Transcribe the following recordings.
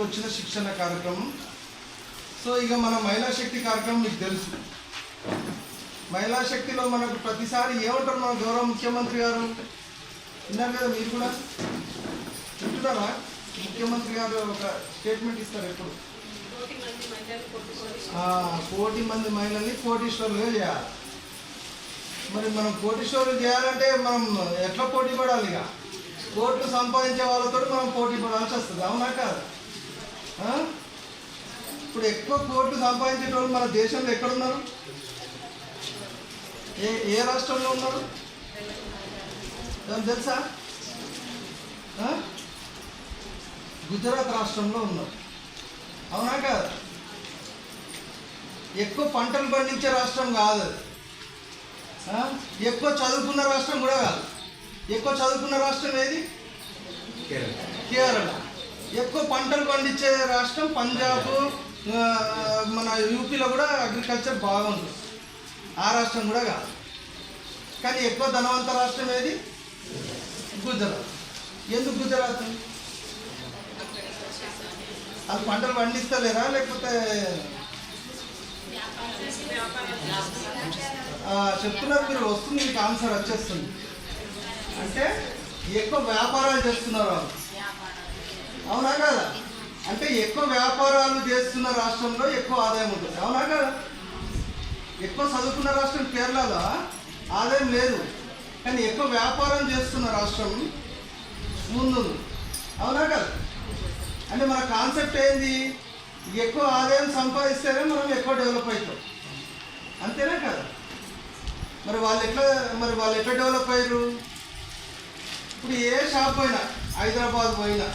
వచ్చిన శిక్షణ కార్యక్రమం. సో ఇక మన మహిళా శక్తి కార్యక్రమం మీకు తెలుసు. మహిళా శక్తిలో మనకు ప్రతిసారి ఏమంటారు మన గౌరవ ముఖ్యమంత్రి గారు, విన్నారు కదా మీరు కూడా వింటున్నారా? ముఖ్యమంత్రి గారు ఒక స్టేట్మెంట్ ఇస్తారు ఎప్పుడు, 1,00,00,000 మంది మహిళల్ని కోటీశ్వరులుగా చేయాలి. మరి మనం కోటీశ్వరులు చేయాలంటే మనం ఎట్లా పోటీ పడాలి? ఇక కోట్లు సంపాదించే వాళ్ళతో మనం పోటీ పడాల్సి వస్తుంది, అవునా కాదు? ఇప్పుడు ఎక్కువ కోట్లు సంపాదించేటోళ్ళు మన దేశంలో ఎక్కడున్నారు? ఏ రాష్ట్రంలో ఉన్నారు తెలుసా? గుజరాత్ రాష్ట్రంలో ఉన్నారు, అవునా కాదు? ఎక్కువ పంటలు పండించే రాష్ట్రం కాదు అది. ఎక్కువ చదువుకున్న రాష్ట్రం కూడా కాదు. ఎక్కువ చదువుకున్న రాష్ట్రం ఏది? కేరళ. ఎక్కువ పంటలు పండించే రాష్ట్రం పంజాబ్, మన యూపీలో కూడా అగ్రికల్చర్ బాగుంటుంది, ఆ రాష్ట్రం కూడా కాదు. కానీ ఎక్కువ ధనవంత రాష్ట్రం ఏది? గుజరాత్. ఎందుకు గుజరాత్? అది పంటలు పండిస్తలేరా లేకపోతే చెప్తున్నారు? మీరు వస్తుంది, మీకు ఆన్సర్ వచ్చేస్తుంది. అంటే ఎక్కువ వ్యాపారాలు చేస్తున్నారు వాళ్ళు, అవునా కదా? అంటే ఎక్కువ వ్యాపారాలు చేస్తున్న రాష్ట్రంలో ఎక్కువ ఆదాయం ఉంటుంది, అవునా కదా? ఎక్కువ చదువుకున్న రాష్ట్రం కేరళలో ఆదాయం లేదు, కానీ ఎక్కువ వ్యాపారం చేస్తున్న రాష్ట్రం ముందు, అవునా కదా? అంటే మన కాన్సెప్ట్ ఏంది? ఎక్కువ ఆదాయం సంపాదిస్తేనే మనం ఎక్కువ డెవలప్ అవుతాం, అంతేనా కదా? మరి వాళ్ళు ఎట్లా డెవలప్ అయ్యారు? ఇప్పుడు ఏ షాప్ పోయినా, హైదరాబాద్ పోయినా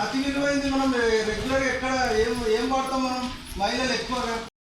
అతి విలువైంది మనం రెగ్యులర్గా ఎక్కడ ఏం వాడతాం మనం? మహిళలు ఎక్కువగా